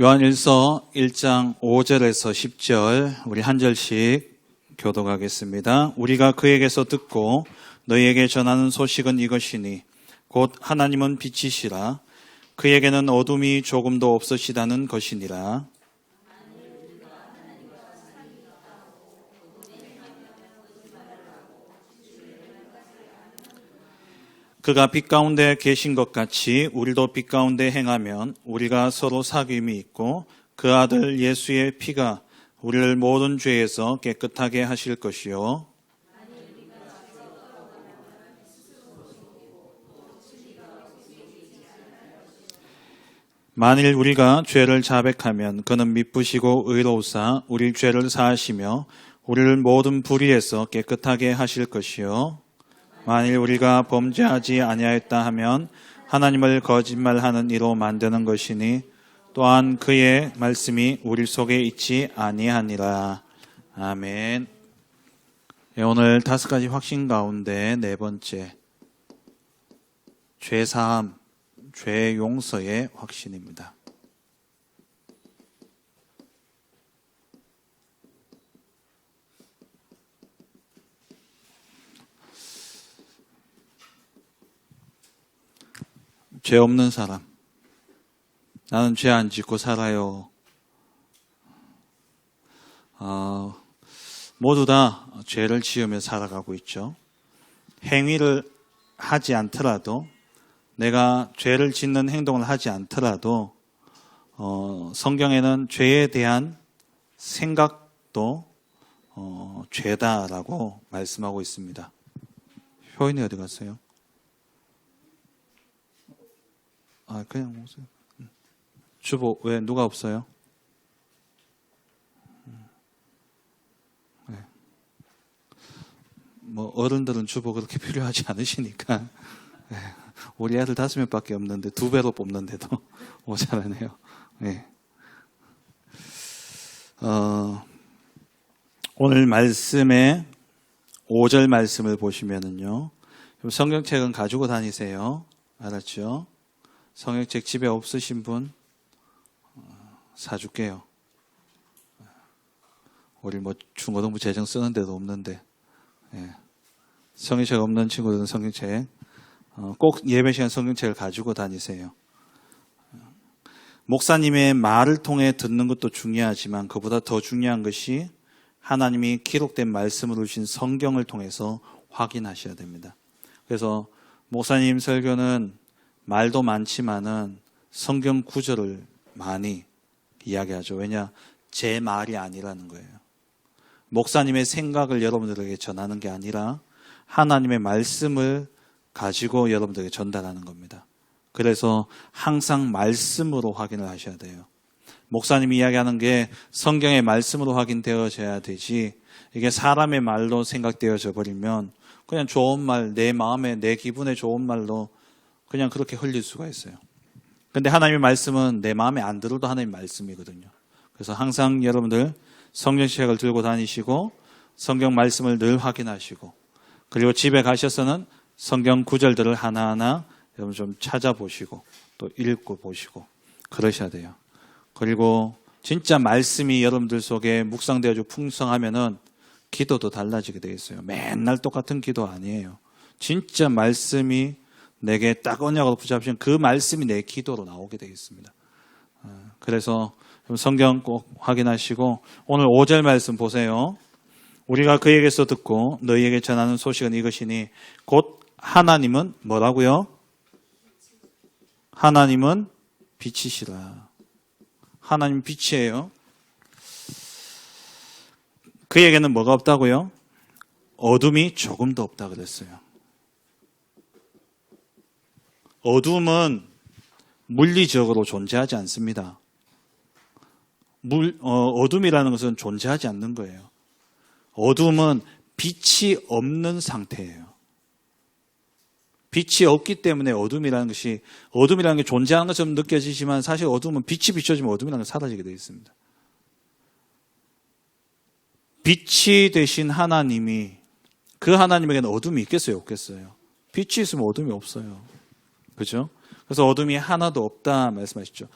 요한일서 1장 5절에서 10절 우리 한 절씩 교독하겠습니다. 우리가 그에게서 듣고 너희에게 전하는 소식은 이것이니 곧 하나님은 빛이시라 그에게는 어둠이 조금도 없으시다는 것이니라. 그가 빛 가운데 계신 것 같이 우리도 빛 가운데 행하면 우리가 서로 사귐이 있고 그 아들 예수의 피가 우리를 모든 죄에서 깨끗하게 하실 것이요. 만일 우리가 죄를 자백하면 그는 미쁘시고 의로우사 우리 죄를 사하시며 우리를 모든 불의에서 깨끗하게 하실 것이요. 만일 우리가 범죄하지 아니하였다 하면 하나님을 거짓말하는 이로 만드는 것이니 또한 그의 말씀이 우리 속에 있지 아니하니라. 아멘. 오늘 5가지 확신 가운데 네 번째, 죄사함, 죄 용서의 확신입니다. 죄 없는 사람. 나는 죄 안 짓고 살아요. 모두 다 죄를 지으며 살아가고 있죠. 행위를 하지 않더라도, 내가 죄를 짓는 행동을 하지 않더라도 성경에는 죄에 대한 생각도 죄다라고 말씀하고 있습니다. 효인이 어디 갔어요? 그냥 오세요. 주보, 왜, 누가 없어요? 네. 어른들은 주보 그렇게 필요하지 않으시니까. 네. 우리 애들 5명밖에 없는데 2배로 뽑는데도 모자라네요. 네. 오늘 말씀의 5절 말씀을 보시면은요. 성경책은 가지고 다니세요. 알았죠? 성경책 집에 없으신 분 사줄게요. 우리 중고등부 재정 쓰는 데도 없는데 성경책 없는 친구들은 성경책 꼭 예배 시간 성경책을 가지고 다니세요. 목사님의 말을 통해 듣는 것도 중요하지만 그보다 더 중요한 것이 하나님이 기록된 말씀으로 주신 성경을 통해서 확인하셔야 됩니다. 그래서 목사님 설교는 말도 많지만은 성경 구절을 많이 이야기하죠. 왜냐? 제 말이 아니라는 거예요. 목사님의 생각을 여러분들에게 전하는 게 아니라 하나님의 말씀을 가지고 여러분들에게 전달하는 겁니다. 그래서 항상 말씀으로 확인을 하셔야 돼요. 목사님이 이야기하는 게 성경의 말씀으로 확인되어져야 되지, 이게 사람의 말로 생각되어져 버리면 그냥 좋은 말, 내 마음에 내 기분에 좋은 말로 그냥 그렇게 흘릴 수가 있어요. 근데 하나님의 말씀은 내 마음에 안 들어도 하나님의 말씀이거든요. 그래서 항상 여러분들 성경책을 들고 다니시고 성경 말씀을 늘 확인하시고, 그리고 집에 가셔서는 성경 구절들을 하나하나 여러분 좀 찾아보시고 또 읽고 보시고 그러셔야 돼요. 그리고 진짜 말씀이 여러분들 속에 묵상되어지고 풍성하면은 기도도 달라지게 되어 있어요. 맨날 똑같은 기도 아니에요. 진짜 말씀이 내게 딱 언약으로 붙잡히면 그 말씀이 내 기도로 나오게 되어 있습니다. 그래서 성경 꼭 확인하시고 오늘 5절 말씀 보세요. 우리가 그에게서 듣고 너희에게 전하는 소식은 이것이니 곧 하나님은 뭐라고요? 하나님은 빛이시라. 하나님 빛이에요. 그에게는 뭐가 없다고요? 어둠이 조금도 없다 그랬어요. 어둠은 물리적으로 존재하지 않습니다. 어둠이라는 것은 존재하지 않는 거예요. 어둠은 빛이 없는 상태예요. 빛이 없기 때문에 어둠이라는 게 존재하는 것처럼 느껴지지만 사실 어둠은 빛이 비춰지면 어둠이라는 게 사라지게 되어 있습니다. 빛이 되신 하나님이, 그 하나님에게는 어둠이 있겠어요, 없겠어요? 빛이 있으면 어둠이 없어요. 그죠? 그래서 어둠이 하나도 없다 말씀하시죠.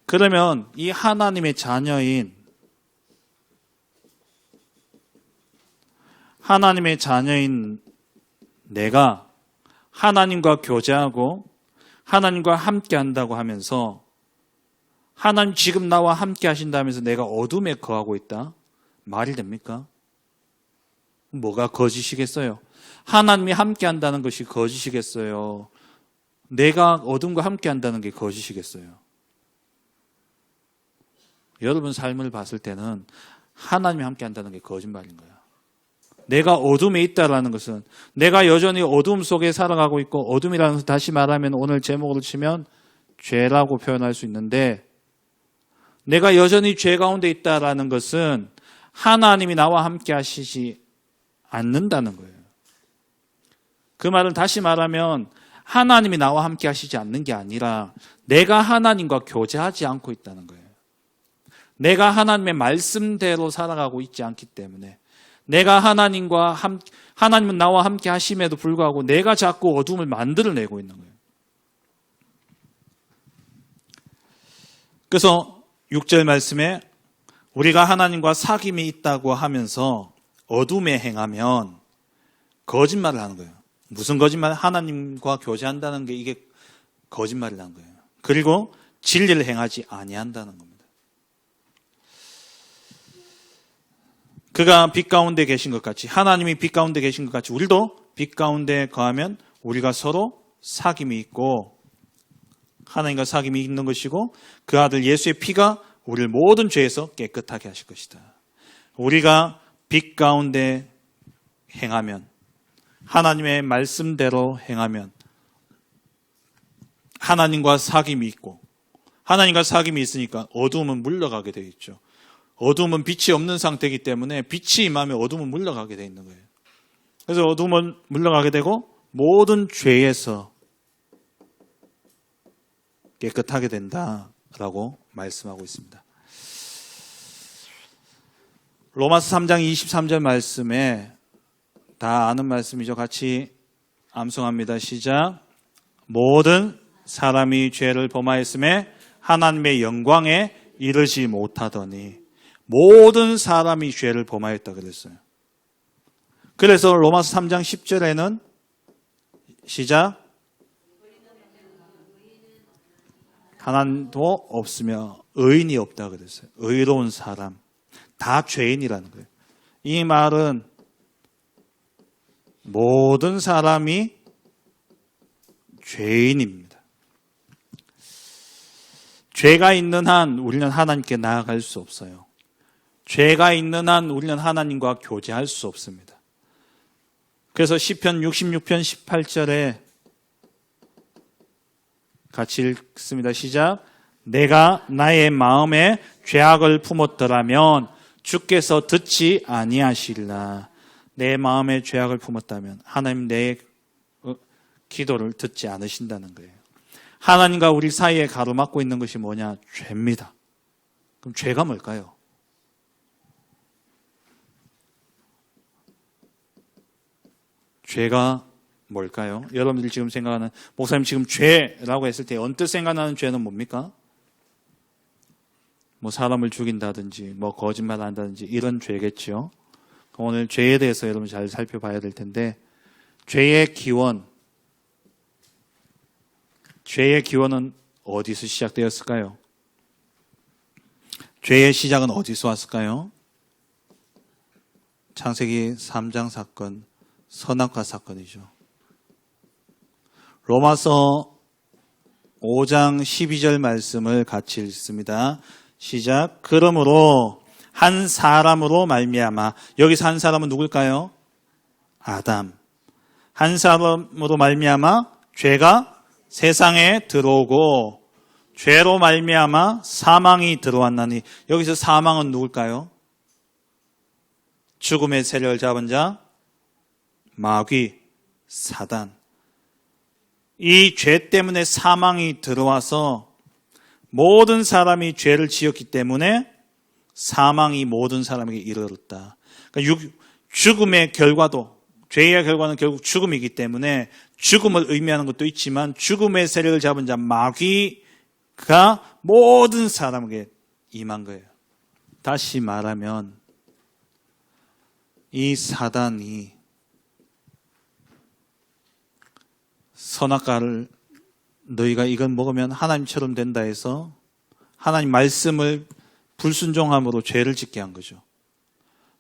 그러면 이 하나님의 자녀인 내가 하나님과 교제하고 하나님과 함께 한다고 하면서 하나님 지금 나와 함께 하신다면서 내가 어둠에 거하고 있다? 말이 됩니까? 뭐가 거짓이겠어요? 하나님이 함께 한다는 것이 거짓이겠어요? 내가 어둠과 함께 한다는 게 거짓이겠어요? 여러분 삶을 봤을 때는 하나님이 함께 한다는 게 거짓말인 거야. 내가 어둠에 있다라는 것은 내가 여전히 어둠 속에 살아가고 있고, 어둠이라는 것을 다시 말하면 오늘 제목으로 치면 죄라고 표현할 수 있는데, 내가 여전히 죄 가운데 있다라는 것은 하나님이 나와 함께 하시지 않는다는 거예요. 그 말은 다시 말하면 하나님이 나와 함께 하시지 않는 게 아니라 내가 하나님과 교제하지 않고 있다는 거예요. 내가 하나님의 말씀대로 살아가고 있지 않기 때문에, 내가 하나님은 나와 함께 하심에도 불구하고 내가 자꾸 어둠을 만들어내고 있는 거예요. 그래서 6절 말씀에 우리가 하나님과 사귐이 있다고 하면서 어둠에 행하면 거짓말을 하는 거예요. 무슨 거짓말? 하나님과 교제한다는 게 이게 거짓말이라는 거예요. 그리고 진리를 행하지 아니한다는 겁니다. 그가 빛 가운데 계신 것 같이, 하나님이 빛 가운데 계신 것 같이 우리도 빛 가운데 거하면 우리가 서로 사귐이 있고 하나님과 사귐이 있는 것이고, 그 아들 예수의 피가 우리를 모든 죄에서 깨끗하게 하실 것이다. 우리가 빛 가운데 행하면, 하나님의 말씀대로 행하면 하나님과 사귐이 있고, 하나님과 사귐이 있으니까 어두움은 물러가게 되어 있죠. 어두움은 빛이 없는 상태이기 때문에 빛이 임하면 어두움은 물러가게 되어 있는 거예요. 그래서 어두움은 물러가게 되고 모든 죄에서 깨끗하게 된다라고 말씀하고 있습니다. 로마서 3장 23절 말씀에 다 아는 말씀이죠. 같이 암송합니다. 시작. 모든 사람이 죄를 범하였음에 하나님의 영광에 이르지 못하더니, 모든 사람이 죄를 범하였다 그랬어요. 그래서 로마서 3장 10절에는 시작. 하나님도 없으며 의인이 없다 그랬어요. 의로운 사람. 다 죄인이라는 거예요. 이 말은 모든 사람이 죄인입니다. 죄가 있는 한 우리는 하나님께 나아갈 수 없어요. 죄가 있는 한 우리는 하나님과 교제할 수 없습니다. 그래서 시편 66편 18절에 같이 읽습니다. 시작. 내가 나의 마음에 죄악을 품었더라면 주께서 듣지 아니하시리라. 내 마음에 죄악을 품었다면 하나님 내 기도를 듣지 않으신다는 거예요. 하나님과 우리 사이에 가로막고 있는 것이 뭐냐? 죄입니다. 그럼 죄가 뭘까요? 죄가 뭘까요? 여러분들이 지금 생각하는, 목사님 지금 죄라고 했을 때 언뜻 생각나는 죄는 뭡니까? 뭐 사람을 죽인다든지 뭐 거짓말 한다든지 이런 죄겠죠. 오늘 죄에 대해서 여러분 잘 살펴봐야 될 텐데, 죄의 기원은 어디서 시작되었을까요? 죄의 시작은 어디서 왔을까요? 창세기 3장 사건, 선악과 사건이죠. 로마서 5장 12절 말씀을 같이 읽습니다. 시작. 그러므로 한 사람으로 말미암아, 여기서 한 사람은 누굴까요? 아담. 한 사람으로 말미암아 죄가 세상에 들어오고 죄로 말미암아 사망이 들어왔나니, 여기서 사망은 누굴까요? 죽음의 세력을 잡은 자, 마귀, 사단. 이 죄 때문에 사망이 들어와서 모든 사람이 죄를 지었기 때문에 사망이 모든 사람에게 이르렀다. 그러니까 죽음의 결과도, 죄의 결과는 결국 죽음이기 때문에 죽음을 의미하는 것도 있지만 죽음의 세력을 잡은 자, 마귀 모든 사람에게 임한 거예요. 다시 말하면 이 사단이 선악과를 너희가 이건 먹으면 하나님처럼 된다 해서 하나님 말씀을 불순종함으로 죄를 짓게 한 거죠.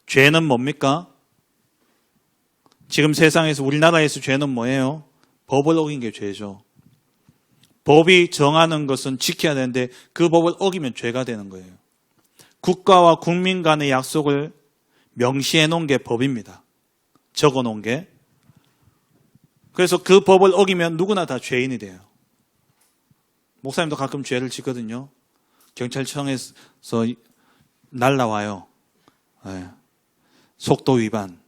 죄는 뭡니까? 지금 세상에서 우리나라에서 죄는 뭐예요? 법을 어긴 게 죄죠. 법이 정하는 것은 지켜야 되는데 그 법을 어기면 죄가 되는 거예요. 국가와 국민 간의 약속을 명시해 놓은 게 법입니다. 적어 놓은 게. 그래서 그 법을 어기면 누구나 다 죄인이 돼요. 목사님도 가끔 죄를 짓거든요. 경찰청에서 날라와요. 네. 속도 위반,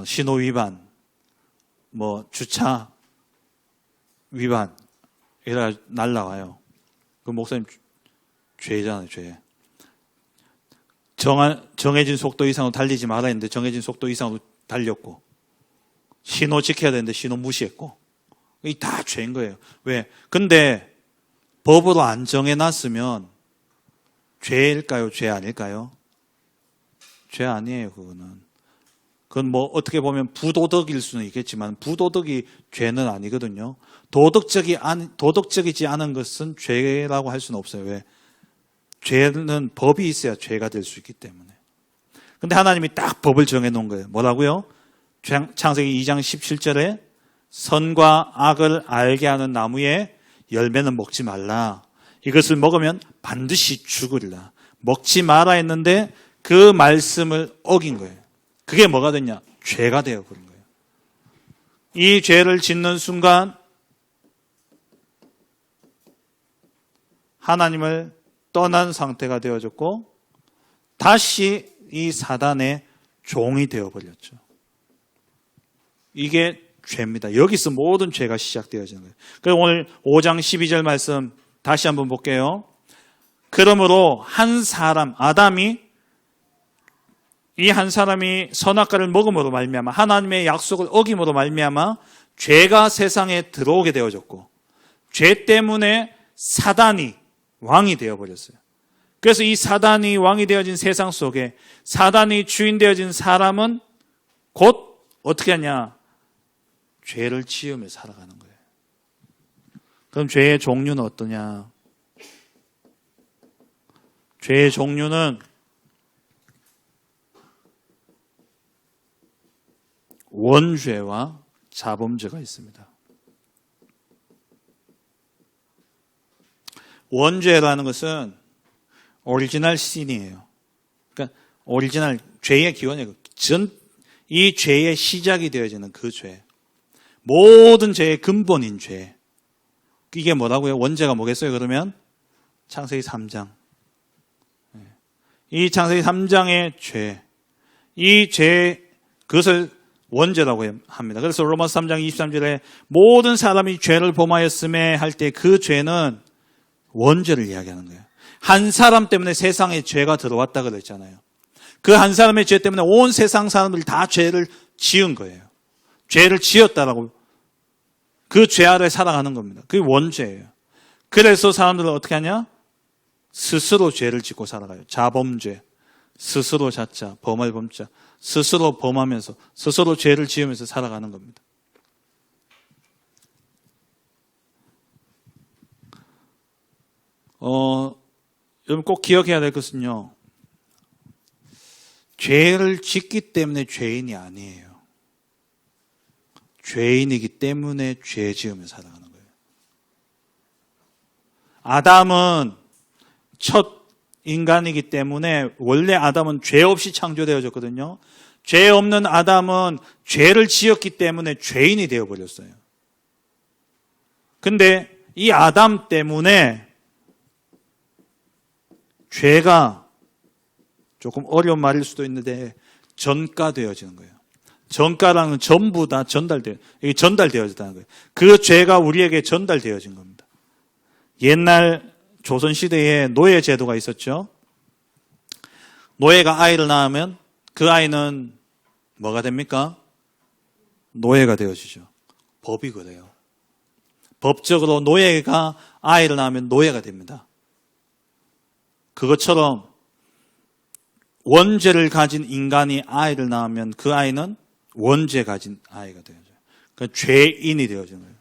신호 위반, 주차 위반 이래 날라와요. 그 목사님 죄잖아요, 죄. 정해진 속도 이상으로 달리지 말아야 했는데 정해진 속도 이상으로 달렸고, 신호 지켜야 되는데 신호 무시했고, 이 다 죄인 거예요. 왜? 근데 법으로 안 정해놨으면 죄일까요? 죄 아닐까요? 죄 아니에요, 그거는. 그건 어떻게 보면 부도덕일 수는 있겠지만 부도덕이 죄는 아니거든요. 도덕적이지 않은 것은 죄라고 할 수는 없어요. 왜? 죄는 법이 있어야 죄가 될 수 있기 때문에. 근데 하나님이 딱 법을 정해 놓은 거예요. 뭐라고요? 창세기 2장 17절에 선과 악을 알게 하는 나무의 열매는 먹지 말라. 이것을 먹으면 반드시 죽으리라. 먹지 마라 했는데 그 말씀을 어긴 거예요. 그게 뭐가 됐냐? 죄가 되어버린 거예요. 이 죄를 짓는 순간 하나님을 떠난 상태가 되어졌고 다시 이 사단의 종이 되어버렸죠. 이게 죄입니다. 여기서 모든 죄가 시작되어지는 거예요. 그래서 오늘 5장 12절 말씀 다시 한번 볼게요. 그러므로 한 사람, 아담이 이 한 사람이 선악과를 먹음으로 말미암아 하나님의 약속을 어김으로 말미암아 죄가 세상에 들어오게 되어졌고 죄 때문에 사단이 왕이 되어버렸어요. 그래서 이 사단이 왕이 되어진 세상 속에 사단이 주인 되어진 사람은 곧 어떻게 하냐? 죄를 지으며 살아가는 거예요. 그럼 죄의 종류는 어떠냐? 죄의 종류는 원죄와 자범죄가 있습니다. 원죄라는 것은 오리지널 신이에요. 그러니까 오리지널 죄의 기원이에요. 이 죄의 시작이 되어지는 그 죄. 모든 죄의 근본인 죄. 이게 뭐라고요? 원죄가 뭐겠어요? 그러면 창세기 3장. 이 창세기 3장의 죄. 이 죄, 그것을 원죄라고 합니다. 그래서 로마서 3장 23절에 모든 사람이 죄를 범하였음에 할 때 그 죄는 원죄를 이야기하는 거예요. 한 사람 때문에 세상에 죄가 들어왔다 그랬잖아요. 그 한 사람의 죄 때문에 온 세상 사람들이 다 죄를 지은 거예요. 죄를 지었다라고 그 죄 아래 살아가는 겁니다. 그게 원죄예요. 그래서 사람들은 어떻게 하냐? 스스로 죄를 짓고 살아가요. 자범죄, 스스로 자자, 범할 범자, 스스로 범하면서 스스로 죄를 지으면서 살아가는 겁니다. 여러분 꼭 기억해야 될 것은요. 죄를 짓기 때문에 죄인이 아니에요. 죄인이기 때문에 죄 지으며 살아가는 거예요. 아담은 첫 인간이기 때문에 원래 아담은 죄 없이 창조되어졌거든요. 죄 없는 아담은 죄를 지었기 때문에 죄인이 되어버렸어요. 근데 이 아담 때문에 죄가 조금 어려운 말일 수도 있는데 전가되어지는 거예요. 전가라는 건 전부 다 이게 전달되어졌다는 거예요. 그 죄가 우리에게 전달되어진 겁니다. 옛날 조선시대에 노예 제도가 있었죠. 노예가 아이를 낳으면 그 아이는 뭐가 됩니까? 노예가 되어지죠. 법이 그래요. 법적으로 노예가 아이를 낳으면 노예가 됩니다. 그것처럼 원죄를 가진 인간이 아이를 낳으면 그 아이는 원죄 가진 아이가 되어져요. 그러니까 죄인이 되어지는 거예요.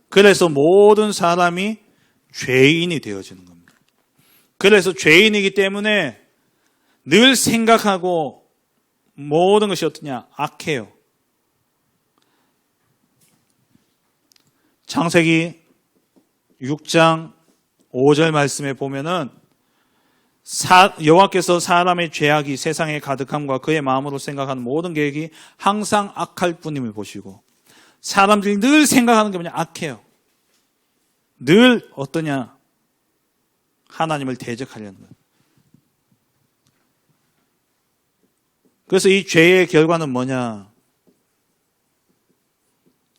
그래서 모든 사람이 죄인이 되어지는 겁니다. 그래서 죄인이기 때문에 늘 생각하고 모든 것이 어떠냐? 악해요. 창세기 6장 5절 말씀에 보면은 여호와께서 사람의 죄악이 세상에 가득함과 그의 마음으로 생각하는 모든 계획이 항상 악할 뿐임을 보시고, 사람들이 늘 생각하는 게 뭐냐? 악해요. 늘 어떠냐? 하나님을 대적하려는 거예요. 그래서 이 죄의 결과는 뭐냐?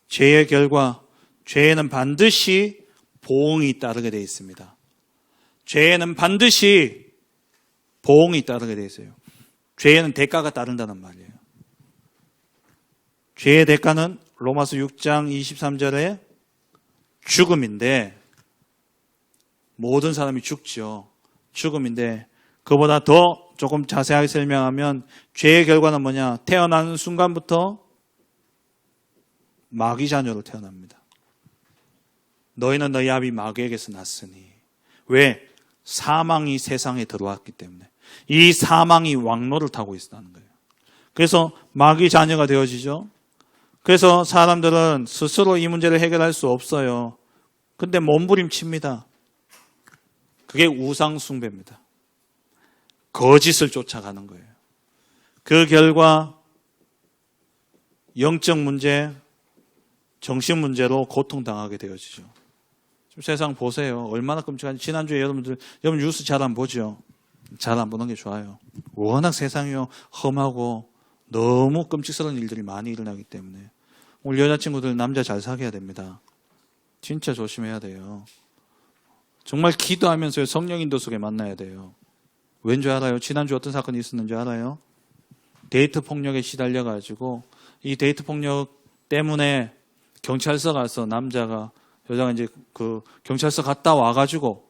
죄의 결과, 죄에는 반드시 보응이 따르게 되어 있습니다. 죄에는 반드시 보응이 따르게 되어 있어요. 죄에는 대가가 따른다는 말이에요. 죄의 대가는 로마서 6장 23절에 죽음인데, 모든 사람이 죽죠. 죽음인데, 그보다 더 조금 자세하게 설명하면 죄의 결과는 뭐냐? 태어나는 순간부터 마귀 자녀로 태어납니다. 너희는 너희 아비 마귀에게서 났으니. 왜? 사망이 세상에 들어왔기 때문에. 이 사망이 왕노를 타고 있다는 거예요. 그래서 마귀 자녀가 되어지죠. 그래서 사람들은 스스로 이 문제를 해결할 수 없어요. 근데 몸부림칩니다. 그게 우상숭배입니다. 거짓을 쫓아가는 거예요. 그 결과 영적 문제, 정신 문제로 고통당하게 되어지죠. 지금 세상 보세요. 얼마나 끔찍한지. 지난주에 여러분 뉴스 잘 안 보죠? 잘 안 보는 게 좋아요. 워낙 세상이 험하고 너무 끔찍스러운 일들이 많이 일어나기 때문에 우리 여자친구들 남자 잘 사귀어야 됩니다. 진짜 조심해야 돼요. 정말 기도하면서 성령 인도 속에 만나야 돼요. 왠지 알아요? 지난주 어떤 사건이 있었는지 알아요? 데이트 폭력에 시달려가지고 이 데이트 폭력 때문에 경찰서 가서 여자가 이제 그 경찰서 갔다 와가지고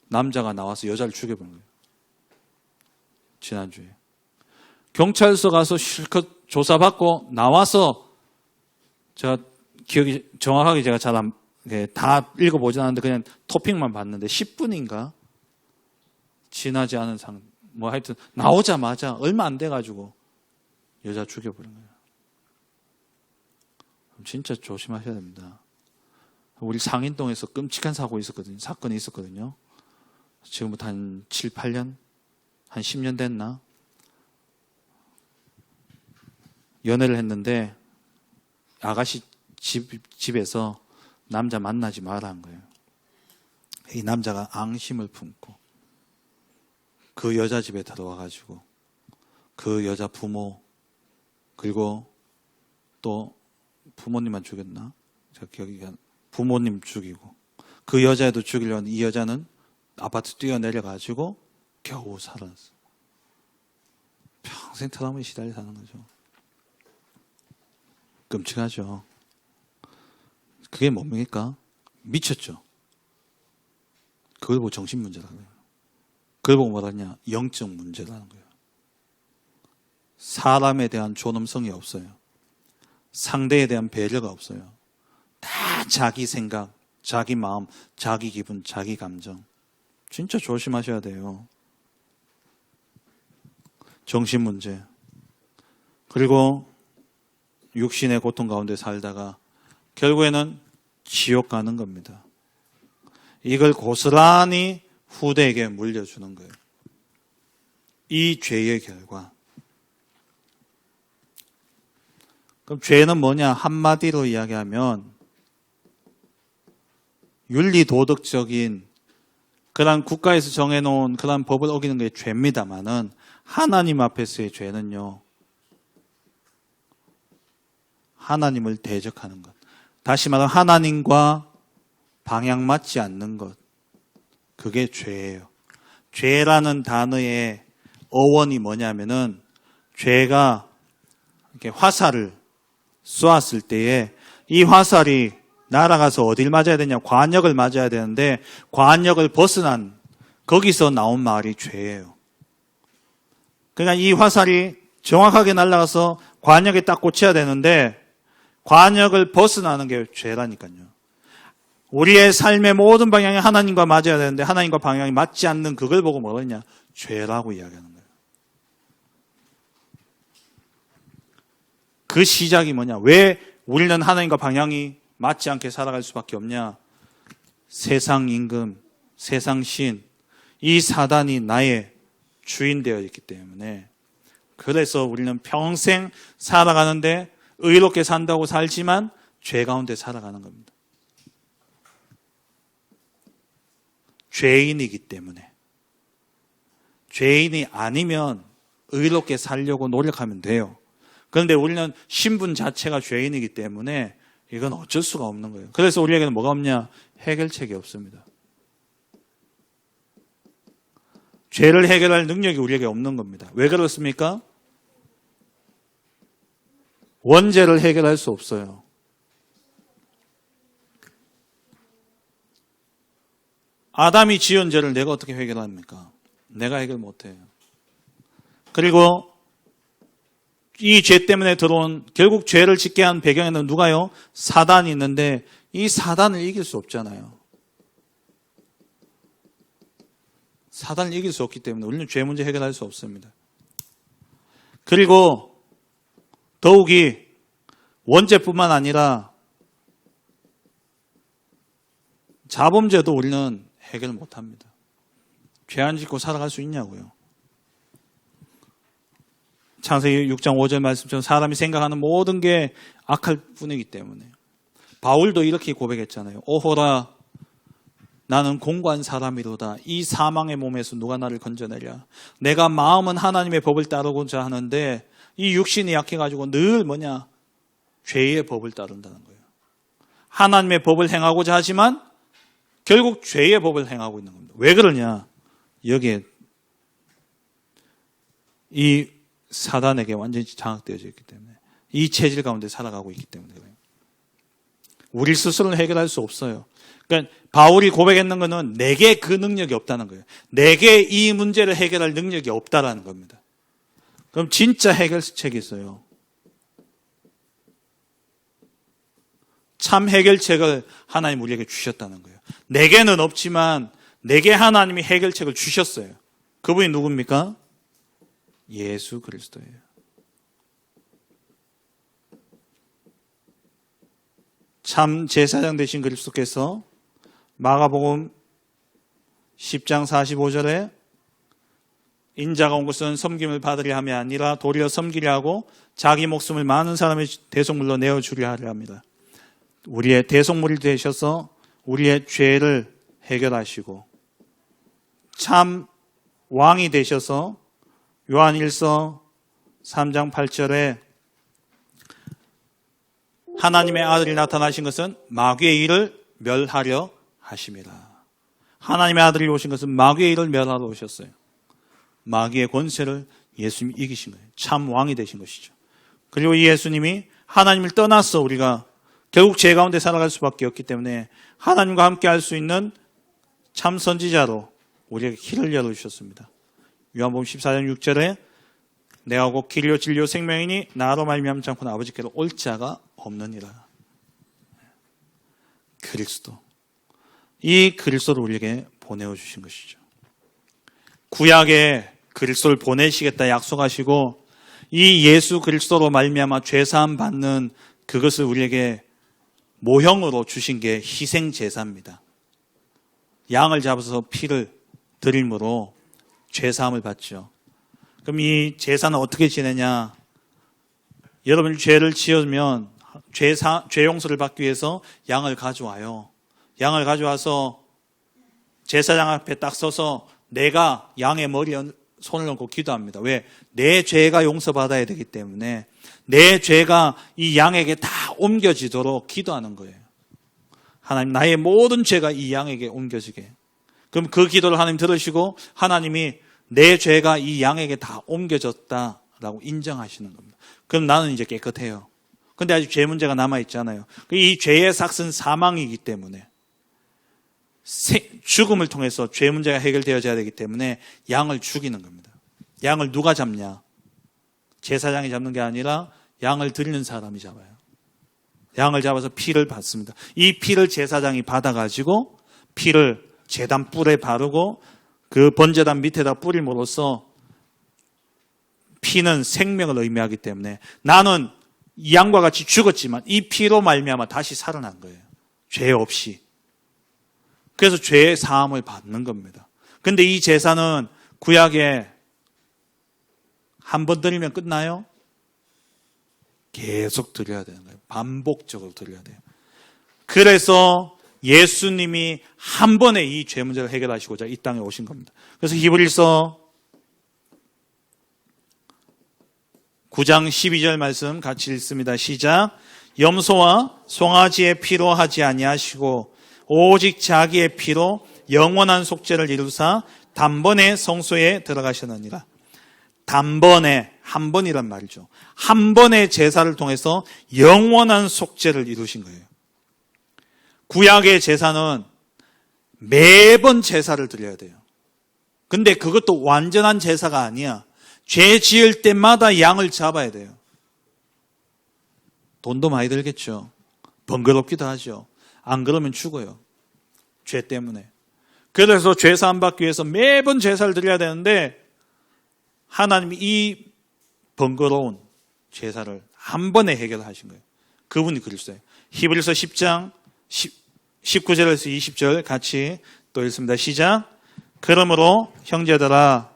남자가 나와서 여자를 죽여버린 거예요. 지난주에. 경찰서 가서 실컷 조사받고 나와서 제가 기억이 정확하게 제가 다 읽어보진 않았는데 그냥 토픽만 봤는데 10분인가? 지나지 않은 하여튼 나오자마자 얼마 안 돼가지고 여자 죽여버린 거예요. 진짜 조심하셔야 됩니다. 우리 상인동에서 끔찍한 사건이 있었거든요. 지금부터 한 7, 8년? 한 10년 됐나? 연애를 했는데 아가씨 집에서 남자 만나지 마라 한 거예요. 이 남자가 앙심을 품고 그 여자 집에 들어와가지고 그 여자 부모, 그리고 또 부모님만 죽였나? 제가 기억이 부모님 죽이고 그 여자애도 죽이려는 이 여자는 아파트 뛰어내려가지고 겨우 살았어. 평생 트라우마에 시달려 사는 거죠. 끔찍하죠. 그게 뭡니까? 미쳤죠. 그걸 보고 정신문제라는 거예요. 그걸 보고 뭐라냐? 영적 문제라는 거예요. 사람에 대한 존엄성이 없어요. 상대에 대한 배려가 없어요. 다 자기 생각, 자기 마음, 자기 기분, 자기 감정. 진짜 조심하셔야 돼요. 정신 문제. 그리고 육신의 고통 가운데 살다가 결국에는 지옥 가는 겁니다. 이걸 고스란히 후대에게 물려주는 거예요. 이 죄의 결과. 그럼 죄는 뭐냐? 한마디로 이야기하면 윤리도덕적인 그런 국가에서 정해놓은 그런 법을 어기는 게 죄입니다만은 하나님 앞에서의 죄는요, 하나님을 대적하는 것. 다시 말하면 하나님과 방향 맞지 않는 것. 그게 죄예요. 죄라는 단어의 어원이 뭐냐면은 죄가 이렇게 화살을 쏘았을 때에 이 화살이 날아가서 어딜 맞아야 되냐? 관역을 맞아야 되는데 관역을 벗어난 거기서 나온 말이 죄예요. 그러니까 이 화살이 정확하게 날아가서 관역에 딱 꽂혀야 되는데 관역을 벗어나는 게 죄라니까요. 우리의 삶의 모든 방향이 하나님과 맞아야 되는데 하나님과 방향이 맞지 않는 그걸 보고 뭐라 했냐? 죄라고 이야기하는 거예요. 그 시작이 뭐냐? 왜 우리는 하나님과 방향이 맞지 않게 살아갈 수밖에 없냐? 세상 임금, 세상 신, 이 사단이 나의 주인 되어 있기 때문에 그래서 우리는 평생 살아가는데 의롭게 산다고 살지만 죄 가운데 살아가는 겁니다. 죄인이기 때문에. 죄인이 아니면 의롭게 살려고 노력하면 돼요. 그런데 우리는 신분 자체가 죄인이기 때문에 이건 어쩔 수가 없는 거예요. 그래서 우리에게는 뭐가 없냐? 해결책이 없습니다. 죄를 해결할 능력이 우리에게 없는 겁니다. 왜 그렇습니까? 원죄를 해결할 수 없어요. 아담이 지은 죄를 내가 어떻게 해결합니까? 내가 해결 못해요. 그리고 이 죄 때문에 들어온 결국 죄를 짓게 한 배경에는 누가요? 사단이 있는데 이 사단을 이길 수 없잖아요. 사단을 이길 수 없기 때문에 우리는 죄 문제 해결할 수 없습니다. 그리고 더욱이 원죄뿐만 아니라 자범죄도 우리는 해결 못합니다. 죄 안 짓고 살아갈 수 있냐고요. 창세기 6장 5절 말씀처럼 사람이 생각하는 모든 게 악할 뿐이기 때문에 바울도 이렇게 고백했잖아요. 오호라 나는 공고한 사람이로다. 이 사망의 몸에서 누가 나를 건져내랴. 내가 마음은 하나님의 법을 따르고자 하는데 이 육신이 약해가지고 늘 죄의 법을 따른다는 거예요. 하나님의 법을 행하고자 하지만 결국 죄의 법을 행하고 있는 겁니다. 왜 그러냐? 여기에 이 사단에게 완전히 장악되어져 있기 때문에 이 체질 가운데 살아가고 있기 때문에 그래요. 우리 스스로는 해결할 수 없어요. 그러니까 바울이 고백했는 것은 내게 그 능력이 없다는 거예요. 내게 이 문제를 해결할 능력이 없다라는 겁니다. 그럼 진짜 해결책이 있어요. 참 해결책을 하나님 우리에게 주셨다는 거예요. 내게는 없지만 내게 하나님이 해결책을 주셨어요. 그분이 누굽니까? 예수 그리스도예요. 참 제사장 되신 그리스도께서 마가복음 10장 45절에 인자가 온 것은 섬김을 받으려 함이 아니라 도리어 섬기려 하고 자기 목숨을 많은 사람의 대속물로 내어주려 하려 합니다. 우리의 대속물이 되셔서 우리의 죄를 해결하시고 참 왕이 되셔서 요한일서 3장 8절에 하나님의 아들이 나타나신 것은 마귀의 일을 멸하려 하심이라. 하나님의 아들이 오신 것은 마귀의 일을 멸하러 오셨어요. 마귀의 권세를 예수님이 이기신 거예요. 참 왕이 되신 것이죠. 그리고 이 예수님이 하나님을 떠나서 우리가 결국 죄 가운데 살아갈 수밖에 없기 때문에 하나님과 함께 할 수 있는 참 선지자로 우리에게 길을 열어주셨습니다. 요한복음 14장 6절에 내가 곧 길이요 진리요 생명이니 나로 말미암지 않고는 아버지께로 올 자가 없느니라. 그리스도. 이 그리스도를 우리에게 보내어 주신 것이죠. 구약에 그리스도를 보내시겠다 약속하시고 이 예수 그리스도로 말미암아 죄사함 받는 그것을 우리에게 모형으로 주신 게 희생 제사입니다. 양을 잡아서 피를 드림으로 죄사함을 받죠. 그럼 이 제사는 어떻게 지내냐? 여러분이 죄를 지으면 죄 용서를 받기 위해서 양을 가져와요. 양을 가져와서 제사장 앞에 딱 서서 내가 양의 머리에 손을 얹고 기도합니다. 왜? 내 죄가 용서받아야 되기 때문에 내 죄가 이 양에게 다 옮겨지도록 기도하는 거예요. 하나님, 나의 모든 죄가 이 양에게 옮겨지게. 그럼 그 기도를 하나님 들으시고 하나님이 내 죄가 이 양에게 다 옮겨졌다라고 인정하시는 겁니다. 그럼 나는 이제 깨끗해요. 근데 아직 죄 문제가 남아있잖아요. 이 죄의 삭은 사망이기 때문에 죽음을 통해서 죄 문제가 해결되어져야 되기 때문에 양을 죽이는 겁니다. 양을 누가 잡냐? 제사장이 잡는 게 아니라 양을 드리는 사람이 잡아요. 양을 잡아서 피를 받습니다. 이 피를 제사장이 받아가지고 피를 제단 뿔에 바르고 그 번제단 밑에다 뿌림으로써 피는 생명을 의미하기 때문에 나는 이 양과 같이 죽었지만 이 피로 말미암아 다시 살아난 거예요. 죄 없이. 그래서 죄의 사함을 받는 겁니다. 근데 이 제사는 구약에 한 번 드리면 끝나요? 계속 드려야 되는 거예요. 반복적으로 드려야 돼요. 그래서 예수님이 한 번에 이 죄 문제를 해결하시고자 이 땅에 오신 겁니다. 그래서 히브리서 9장 12절 말씀 같이 읽습니다. 시작. 염소와 송아지의 피로 하지 아니하시고 오직 자기의 피로 영원한 속죄를 이루사 단번에 성소에 들어가셨느니라. 단번에, 한 번이란 말이죠. 한 번의 제사를 통해서 영원한 속죄를 이루신 거예요. 구약의 제사는 매번 제사를 드려야 돼요. 근데 그것도 완전한 제사가 아니야. 죄 지을 때마다 양을 잡아야 돼요. 돈도 많이 들겠죠. 번거롭기도 하죠. 안 그러면 죽어요. 죄 때문에. 그래서 죄 사함 받기 위해서 매번 제사를 드려야 되는데 하나님이 이 번거로운 제사를 한 번에 해결하신 거예요. 그분이 그리스도예요. 히브리서 10장 19절에서 20절 같이 또 읽습니다. 시작. 그러므로 형제들아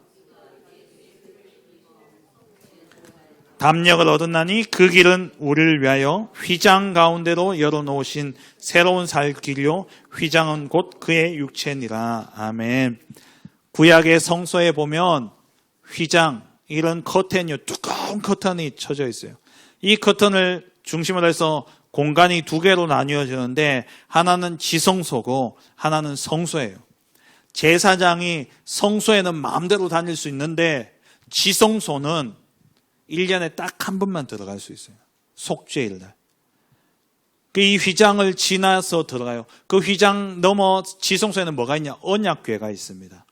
담력을 얻었나니 그 길은 우리를 위하여 휘장 가운데로 열어놓으신 새로운 살 길이요 휘장은 곧 그의 육체니라. 아멘. 구약의 성소에 보면 휘장, 이런 커튼이요 두꺼운 커튼이 쳐져 있어요. 이 커튼을 중심으로 해서 공간이 두 개로 나뉘어지는데 하나는 지성소고 하나는 성소예요. 제사장이 성소에는 마음대로 다닐 수 있는데 지성소는 1년에 딱 한 번만 들어갈 수 있어요. 속죄일 날. 이 휘장을 지나서 들어가요. 그 휘장 넘어 지성소에는 뭐가 있냐? 언약궤가 있습니다.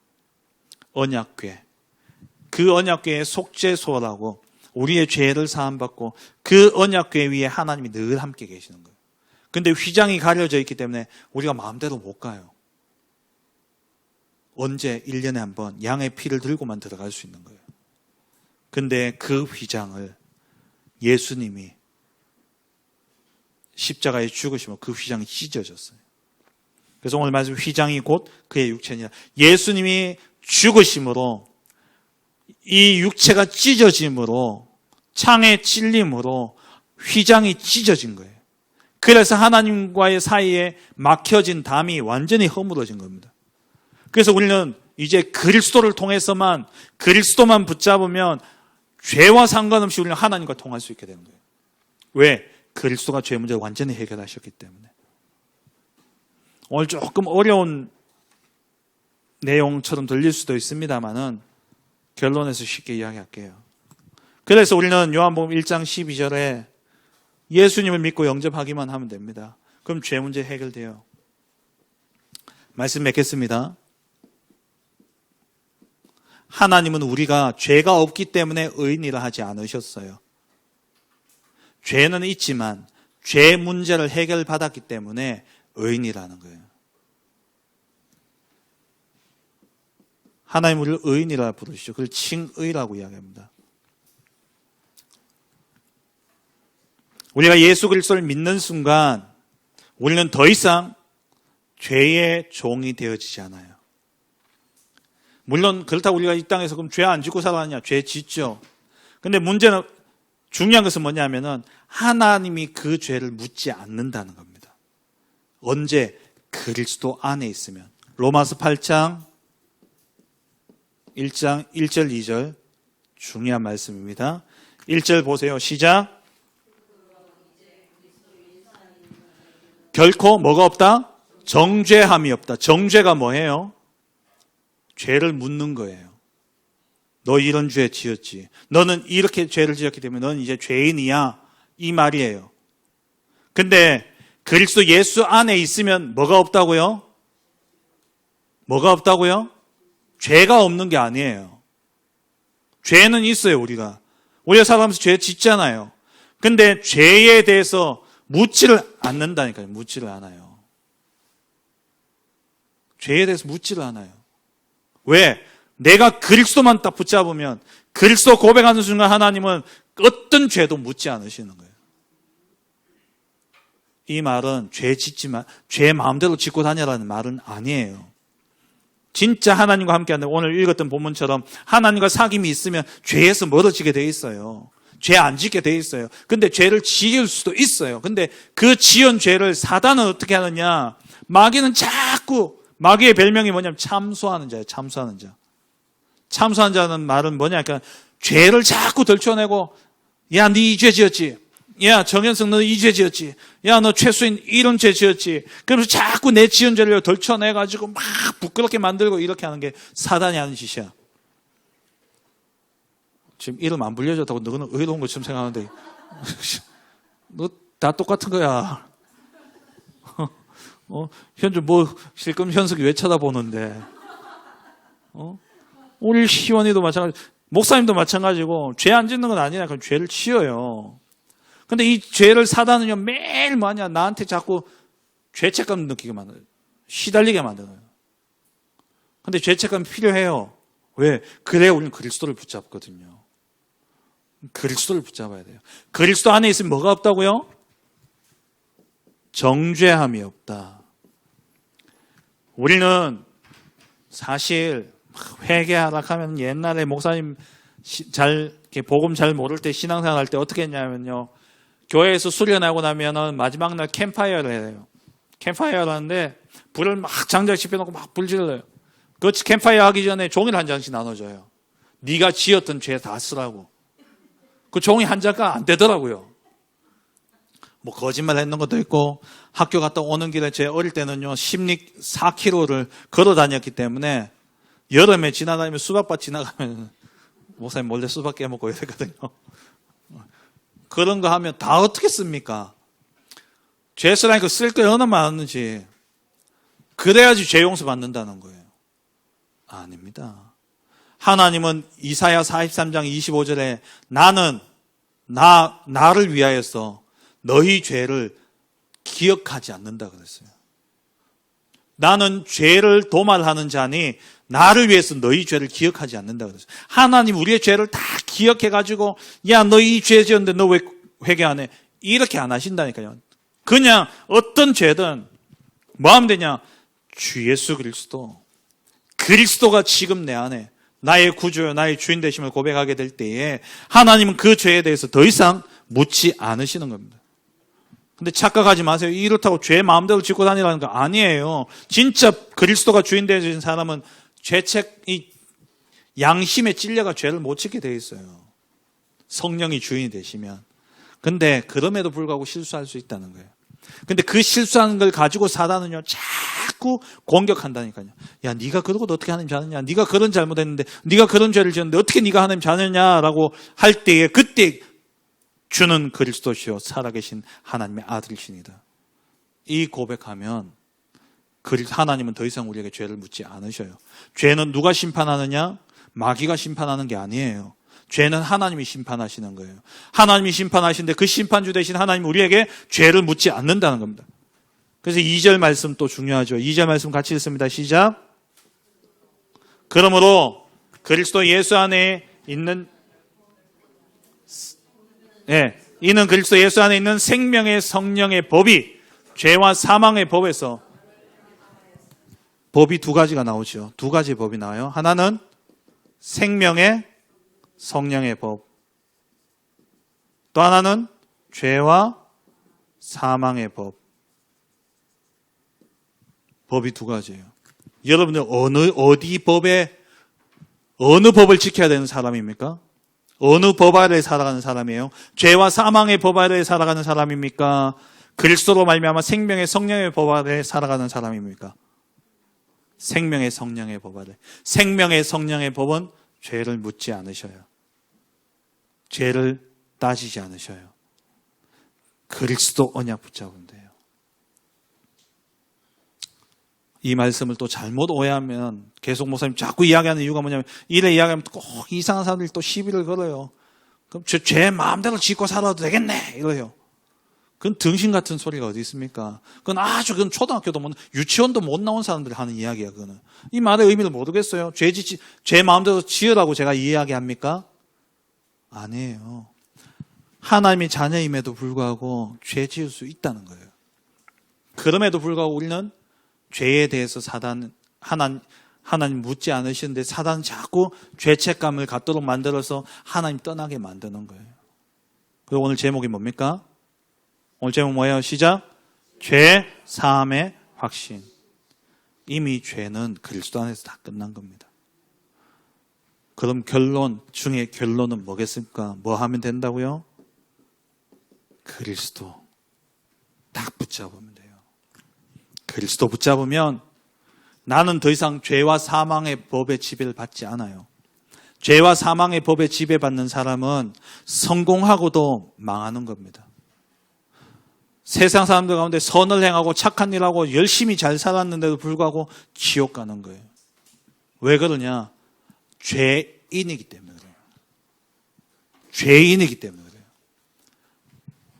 언약궤. 그 언약궤의 속죄소라고 우리의 죄를 사함받고 그 언약궤 위에 하나님이 늘 함께 계시는 거예요. 근데 휘장이 가려져 있기 때문에 우리가 마음대로 못 가요. 언제 1년에 한 번 양의 피를 들고만 들어갈 수 있는 거예요. 근데 그 휘장을 예수님이 십자가에 죽으시면 그 휘장이 찢어졌어요. 그래서 오늘 말씀 휘장이 곧 그의 육체니라. 예수님이 죽으심으로 이 육체가 찢어짐으로 창에 찔림으로 휘장이 찢어진 거예요. 그래서 하나님과의 사이에 막혀진 담이 완전히 허물어진 겁니다. 그래서 우리는 이제 그리스도만 붙잡으면 죄와 상관없이 우리는 하나님과 통할 수 있게 되는 거예요. 왜? 그리스도가 죄 문제를 완전히 해결하셨기 때문에. 오늘 조금 어려운 내용처럼 들릴 수도 있습니다만은 결론에서 쉽게 이야기할게요. 그래서 우리는 요한복음 1장 12절에 예수님을 믿고 영접하기만 하면 됩니다. 그럼 죄 문제 해결돼요. 말씀 맺겠습니다. 하나님은 우리가 죄가 없기 때문에 의인이라 하지 않으셨어요. 죄는 있지만 죄 문제를 해결받았기 때문에 의인이라는 거예요. 하나님 우리를 의인이라 부르시죠. 그걸 칭의라고 이야기합니다. 우리가 예수 그리스도를 믿는 순간 우리는 더 이상 죄의 종이 되어지지 않아요. 물론 그렇다고 우리가 이 땅에서 그럼 죄 안 짓고 살아가냐? 죄 짓죠. 근데 문제는 중요한 것은 뭐냐면은 하나님이 그 죄를 묻지 않는다는 겁니다. 언제? 그리스도 안에 있으면. 로마서 8장 1장 1절 2절 중요한 말씀입니다. 1절 보세요. 시작. 결코 뭐가 없다? 정죄함이 없다. 정죄가 뭐예요? 죄를 묻는 거예요. 너 이런 죄 지었지. 너는 이렇게 죄를 지었기 때문에 너는 이제 죄인이야. 이 말이에요. 근데 그리스도 예수 안에 있으면 뭐가 없다고요? 뭐가 없다고요? 죄가 없는 게 아니에요. 죄는 있어요, 우리가. 우리가 살아가면서 죄 짓잖아요. 근데 죄에 대해서 묻지를 않는다니까요. 묻지를 않아요. 죄에 대해서 묻지를 않아요. 왜? 내가 그리스도만 딱 붙잡으면 그리스도 고백하는 순간 하나님은 어떤 죄도 묻지 않으시는 거예요. 이 말은 죄 짓지만 죄 마음대로 짓고 다녀라는 말은 아니에요. 진짜 하나님과 함께하는 오늘 읽었던 본문처럼 하나님과 사귐이 있으면 죄에서 멀어지게 돼 있어요. 죄 안 짓게 돼 있어요. 근데 죄를 지을 수도 있어요. 근데 그 지은 죄를 사단은 어떻게 하느냐? 마귀는 자꾸 마귀의 별명이 뭐냐면 참소하는 자예요. 참소하는 자. 참소하는 자는 말은 뭐냐? 그러니까 죄를 자꾸 덜쳐내고 야, 네 이 죄 지었지? 야, 정현석 너 이 죄 지었지? 야, 너 최수인 이런 죄 지었지? 그러면서 자꾸 내 지은 죄를 덜쳐내가지고 막 부끄럽게 만들고 이렇게 하는 게 사단이 하는 짓이야. 지금 이름 안 불려줬다고 너는 의로운 것처럼 생각하는데 너 다 똑같은 거야. 현주 뭐 실금 현석이 왜 쳐다보는데? 우리 시원이도 마찬가지, 목사님도 마찬가지고 죄 안 짓는 건 아니라 그럼 죄를 지어요. 근데 이 죄를 사단은요 매일 뭐냐 나한테 자꾸 죄책감 느끼게 만들어요. 시달리게 만들어요. 근데 죄책감이 필요해요. 왜? 그래야 우리는 그리스도를 붙잡거든요. 그리스도를 붙잡아야 돼요. 그리스도 안에 있으면 뭐가 없다고요? 정죄함이 없다. 우리는 사실 회개하라 하면 옛날에 목사님 복음 잘 모를 때 신앙생활 할 때 어떻게 했냐면요. 교회에서 수련하고 나면은 마지막 날 캠파이어를 해요. 캠파이어를 하는데 불을 막 장작씩 펴놓고 막 불 질러요. 그 캠파이어 하기 전에 종이를 한 장씩 나눠줘요. 네가 지었던 죄 다 쓰라고. 그 종이 한 장가 안 되더라고요. 뭐 거짓말 했는 것도 있고 학교 갔다 오는 길에 제 어릴 때는요 4km를 걸어 다녔기 때문에 여름에 지나다니면 수박밭 지나가면 목사님 몰래 수박 깨먹고 이랬거든요. 그런 거 하면 다 어떻게 씁니까? 죄 쓰라니까 쓸 거 얼마나 많은지. 그래야지 죄 용서 받는다는 거예요. 아닙니다. 하나님은 이사야 43장 25절에 나를 위하여서 너희 죄를 기억하지 않는다 그랬어요. 나는 죄를 도말하는 자니 나를 위해서 너희 죄를 기억하지 않는다 그랬어요. 하나님 우리의 죄를 다 기억해가지고 야, 너 이 죄 지었는데 너 왜 회개 안 해? 이렇게 안 하신다니까요. 그냥 어떤 죄든 뭐 하면 되냐? 주 예수 그리스도가 지금 내 안에 나의 구주요 나의 주인 되심을 고백하게 될 때에 하나님은 그 죄에 대해서 더 이상 묻지 않으시는 겁니다. 근데 착각하지 마세요. 이렇다고 죄 마음대로 짓고 다니라는 거 아니에요. 진짜 그리스도가 주인 되신 사람은 이 양심에 찔려가 죄를 못 짓게 돼 있어요. 성령이 주인이 되시면. 근데 그럼에도 불구하고 실수할 수 있다는 거예요. 근데 그 실수하는 걸 가지고 사단은요 자꾸 공격한다니까요. 야, 네가 그러고도 어떻게 하나님 자느냐? 네가 그런 잘못했는데, 네가 그런 죄를 지었는데 어떻게 네가 하나님 자느냐라고 할 때에 그때 주는 그리스도시요 살아계신 하나님의 아들이시니다. 이 고백하면 하나님은 더 이상 우리에게 죄를 묻지 않으셔요. 죄는 누가 심판하느냐? 마귀가 심판하는 게 아니에요. 죄는 하나님이 심판하시는 거예요. 하나님이 심판하시는데 그 심판주 대신 하나님은 우리에게 죄를 묻지 않는다는 겁니다. 그래서 2절 말씀 또 중요하죠. 2절 말씀 같이 읽습니다. 시작. 그러므로 그리스도 예수 안에 있는 이는 그리스도 예수 안에 있는 생명의 성령의 법이 죄와 사망의 법에서 법이 두 가지가 나오죠. 두 가지 법이 나와요. 하나는 생명의 성령의 법. 또 하나는 죄와 사망의 법. 법이 두 가지예요. 여러분들 어느 법을 지켜야 되는 사람입니까? 어느 법 아래에 살아가는 사람이에요? 죄와 사망의 법 아래에 살아가는 사람입니까? 그리스도로 말미암아 생명의 성령의 법 아래에 살아가는 사람입니까? 생명의 성령의 법 아래. 생명의 성령의 법은 죄를 묻지 않으셔요. 죄를 따지지 않으셔요. 그리스도 언약 붙잡으면 돼요. 이 말씀을 또 잘못 오해하면 계속 목사님 자꾸 이야기하는 이유가 뭐냐면 이래 이야기하면 꼭 이상한 사람들이 또 시비를 걸어요. 그럼 제 마음대로 짓고 살아도 되겠네 이래요. 그건 등신 같은 소리가 어디 있습니까? 그건 초등학교도 유치원도 못 나온 사람들이 하는 이야기야. 그거는 이 말의 의미를 모르겠어요. 제 마음대로 지으라고 제가 이야기합니까? 아니에요. 하나님의 자녀임에도 불구하고 죄 지을 수 있다는 거예요. 그럼에도 불구하고 우리는 죄에 대해서 하나님 묻지 않으시는데 사단은 자꾸 죄책감을 갖도록 만들어서 하나님 떠나게 만드는 거예요. 그리고 오늘 제목이 뭡니까? 오늘 제목 뭐예요? 시작. 죄 사함의 확신. 이미 죄는 그리스도 안에서 다 끝난 겁니다. 그럼 결론 중에 결론은 뭐겠습니까? 뭐 하면 된다고요? 그리스도 딱 붙잡으면 돼요. 그리스도 붙잡으면 나는 더 이상 죄와 사망의 법의 지배를 받지 않아요. 죄와 사망의 법에 지배받는 사람은 성공하고도 망하는 겁니다. 세상 사람들 가운데 선을 행하고 착한 일하고 열심히 잘 살았는데도 불구하고 지옥 가는 거예요. 왜 그러냐? 죄인이기 때문에 그래요. 죄인이기 때문에 그래요.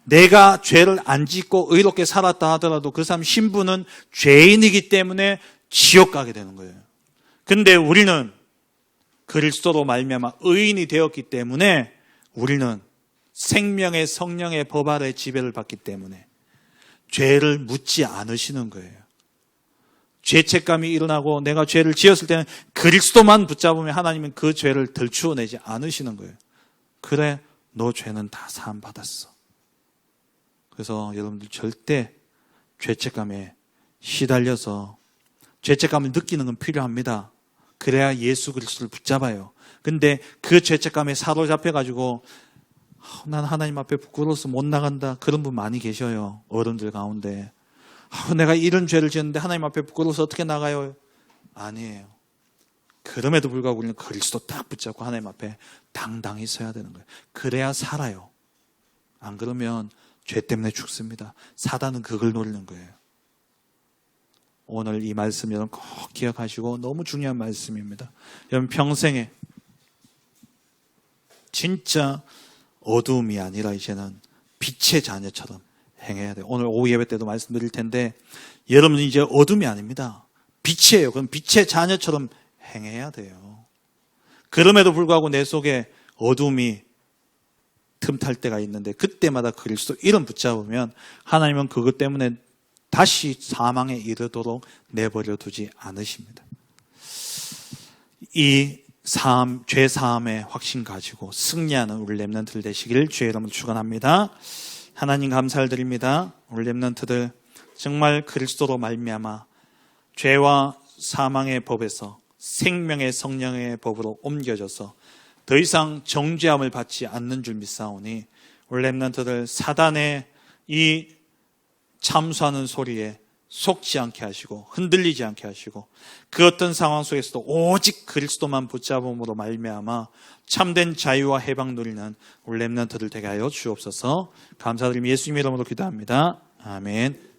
내가 죄를 안 짓고 의롭게 살았다 하더라도 그 사람 신분은 죄인이기 때문에 지옥 가게 되는 거예요. 근데 우리는 그리스도로 말미암아 의인이 되었기 때문에 우리는 생명의 성령의 법 아래 지배를 받기 때문에 죄를 묻지 않으시는 거예요. 죄책감이 일어나고 내가 죄를 지었을 때는 그리스도만 붙잡으면 하나님은 그 죄를 덜추어내지 않으시는 거예요. 그래, 너 죄는 다 사함 받았어. 그래서 여러분들 절대 죄책감에 시달려서 죄책감을 느끼는 건 필요합니다. 그래야 예수 그리스도를 붙잡아요. 근데 그 죄책감에 사로잡혀가지고 난 하나님 앞에 부끄러워서 못 나간다. 그런 분 많이 계셔요. 어른들 가운데. 내가 이런 죄를 지었는데 하나님 앞에 부끄러워서 어떻게 나가요? 아니에요. 그럼에도 불구하고 우리는 그리스도 딱 붙잡고 하나님 앞에 당당히 서야 되는 거예요. 그래야 살아요. 안 그러면 죄 때문에 죽습니다. 사단은 그걸 노리는 거예요. 오늘 이 말씀 여러분 꼭 기억하시고 너무 중요한 말씀입니다. 여러분 평생에 진짜 어두움이 아니라 이제는 빛의 자녀처럼 행해야 돼요. 오늘 오후 예배 때도 말씀드릴 텐데 여러분은 이제 어둠이 아닙니다. 빛이에요. 그럼 빛의 자녀처럼 행해야 돼요. 그럼에도 불구하고 내 속에 어둠이 틈탈 때가 있는데 그때마다 그리스도 이름 붙잡으면 하나님은 그것 때문에 다시 사망에 이르도록 내버려 두지 않으십니다. 이 죄 사함의 확신 가지고 승리하는 우리 렘넌트들 되시기를 주의 이름으로 축원합니다. 하나님 감사를 드립니다. 우리 렘넌트들 정말 그리스도로 말미암아 죄와 사망의 법에서 생명의 성령의 법으로 옮겨져서 더 이상 정죄함을 받지 않는 줄 믿사오니 우리 렘넌트들 사단의 이 참수하는 소리에 속지 않게 하시고 흔들리지 않게 하시고 그 어떤 상황 속에서도 오직 그리스도만 붙잡음으로 말미암아 참된 자유와 해방 누리는 우리 렘넌트들 되게 하여 주옵소서. 감사드리며 예수님 이름으로 기도합니다. 아멘.